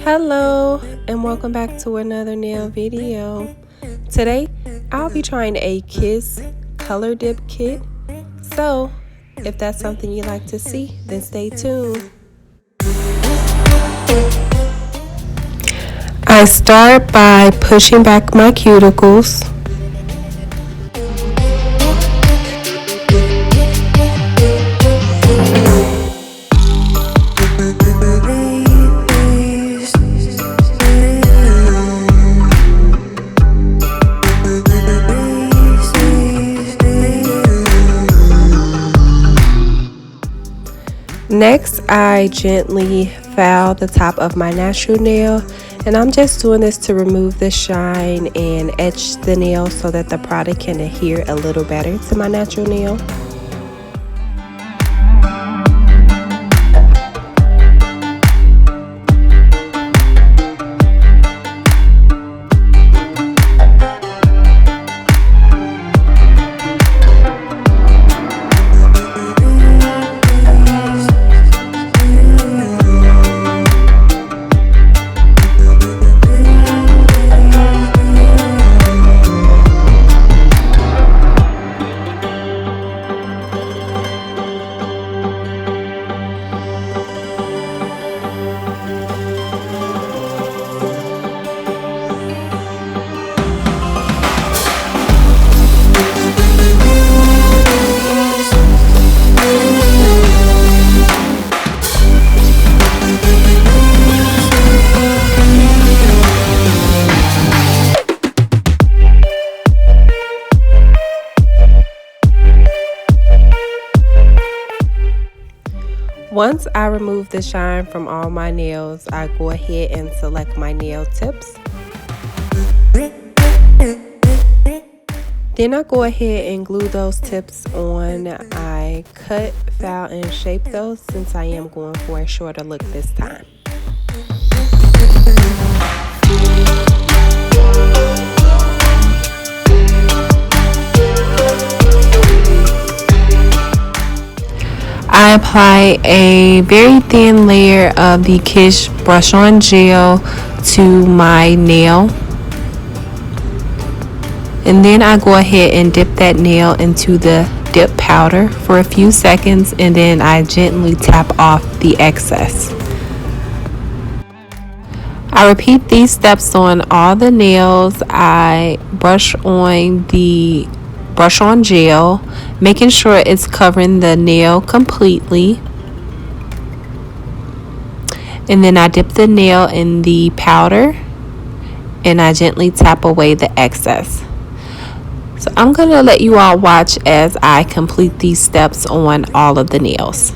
Hello and welcome back to another nail video. Today I'll be trying a Kiss color dip kit. So if that's something you like to see, then stay tuned. I start by pushing back my cuticles. Next, I gently file the top of my natural nail, and I'm just doing this to remove the shine and etch the nail so that the product can adhere a little better to my natural nail. Once I remove the shine from all my nails, I go ahead and select my nail tips. Then I go ahead and glue those tips on. I cut, file, and shape those since I am going for a shorter look this time. I apply a very thin layer of the Kiss brush on gel to my nail, and then I go ahead and dip that nail into the dip powder for a few seconds, and then I gently tap off the excess. I repeat these steps on all the nails. I brush on the brush on gel, making sure it's covering the nail completely, and then I dip the nail in the powder and I gently tap away the excess. So I'm going to let you all watch as I complete these steps on all of the nails.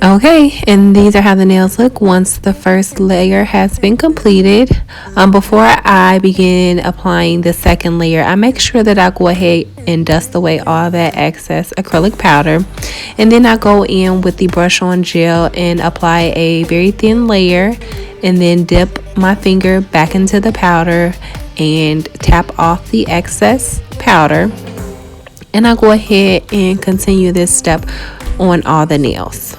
Okay, and these are how the nails look once the first layer has been completed. Before I begin applying the second layer, I make sure that I go ahead and dust away all that excess acrylic powder. And then I go in with the brush on gel and apply a very thin layer, and then dip my finger back into the powder and tap off the excess powder. And I go ahead and continue this step on all the nails.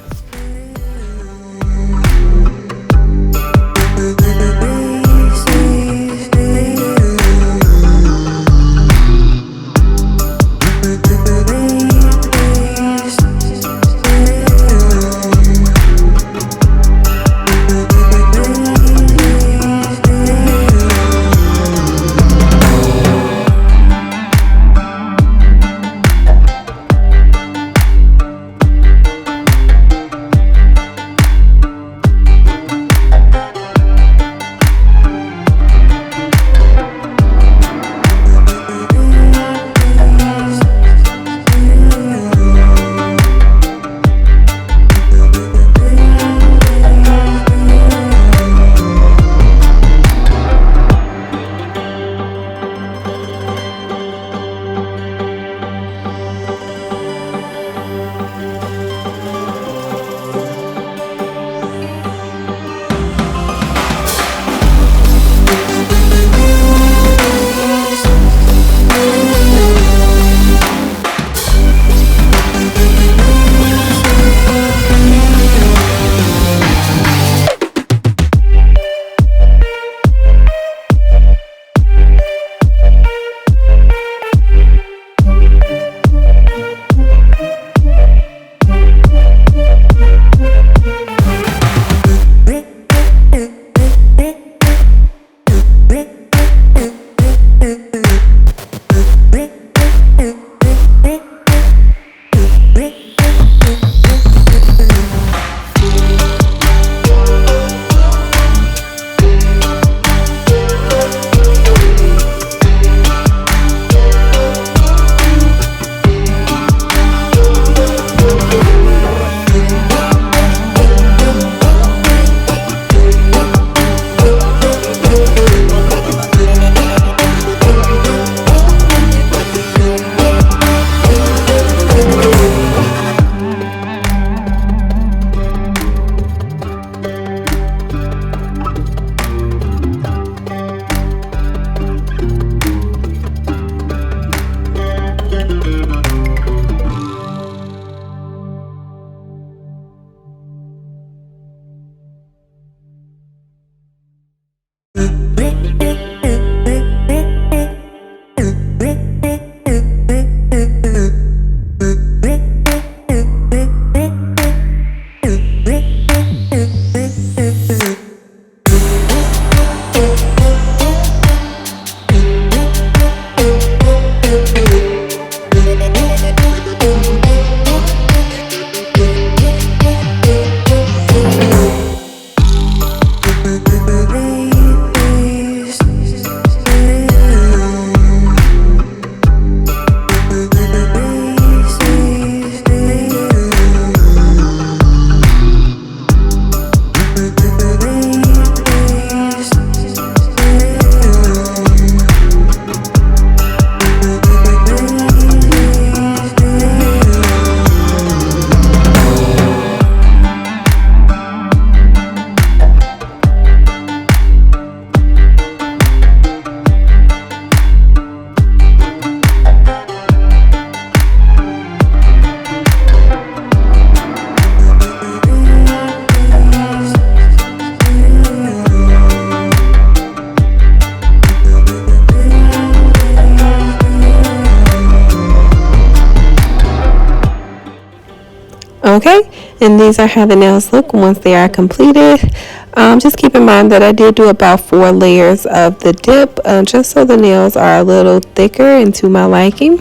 Okay, and these are how the nails look once they are completed. Just keep in mind that I did do about 4 layers of the dip, just so the nails are a little thicker and to my liking.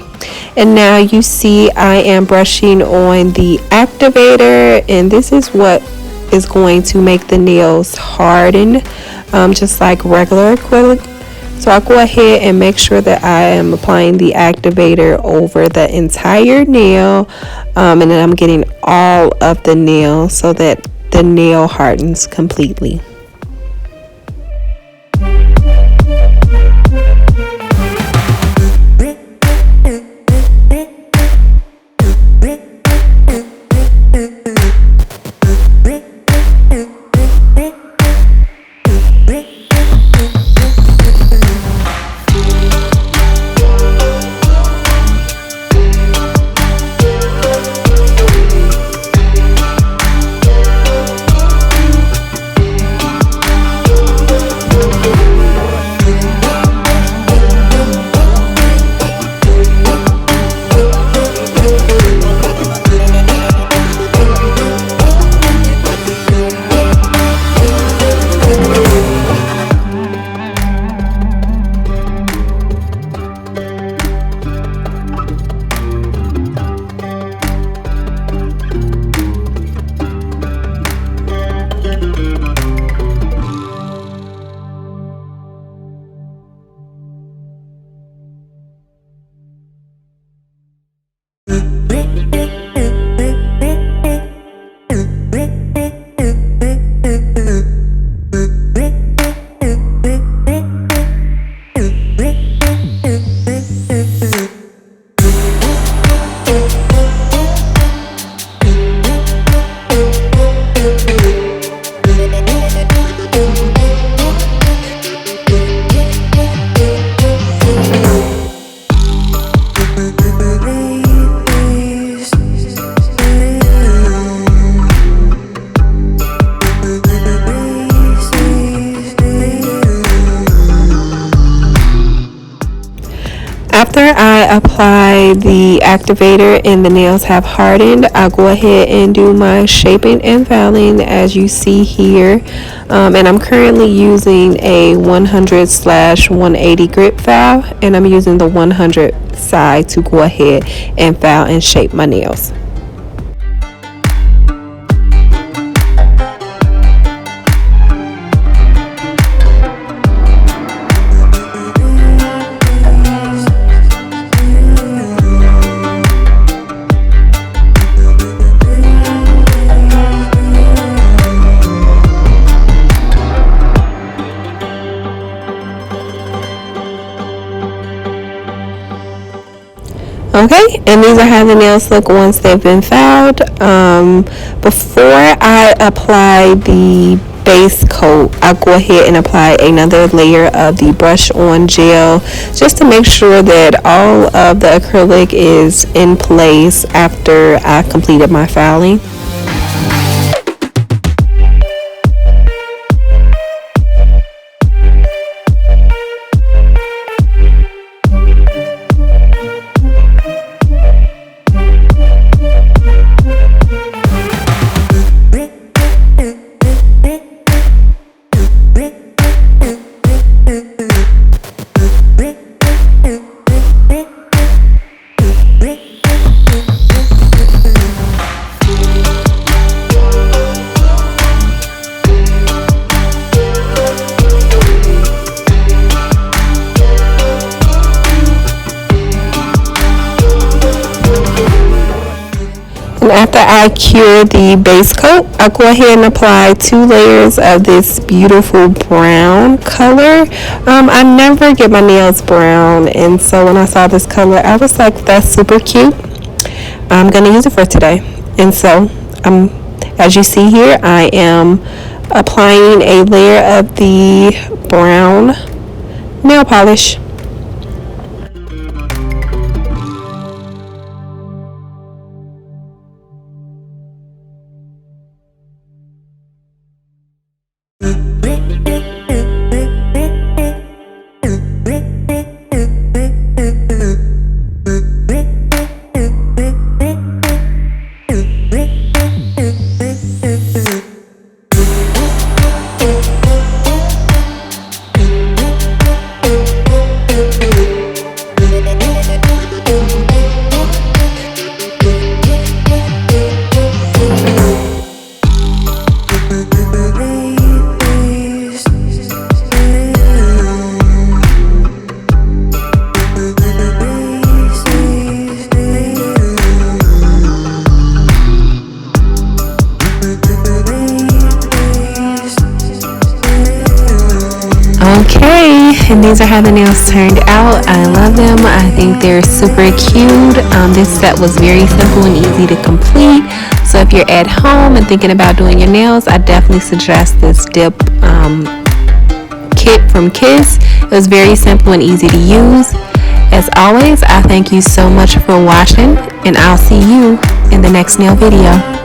And now you see I am brushing on the activator, and this is what is going to make the nails harden, just like regular acrylic So I go ahead and make sure that I am applying the activator over the entire nail, and then I'm getting all of the nail so that the nail hardens completely. After I apply the activator and the nails have hardened, I'll go ahead and do my shaping and filing as you see here. And I'm currently using a 100/180 grip file, and I'm using the 100 side to go ahead and file and shape my nails. Okay, and these are how the nails look once they've been filed. Before I apply the base coat, I'll go ahead and apply another layer of the brush on gel just to make sure that all of the acrylic is in place after I completed my filing. And after I cure the base coat, I'll go ahead and apply 2 layers of this beautiful brown color. I never get my nails brown, and so when I saw this color, I was like, that's super cute. I'm going to use it for today. And so, as you see here, I am applying a layer of the brown nail polish. And these are how the nails turned out. I love them. I think they're super cute. This set was very simple and easy to complete. So if you're at home and thinking about doing your nails, I definitely suggest this dip kit from Kiss. It was very simple and easy to use. As always, I thank you so much for watching, and I'll see you in the next nail video.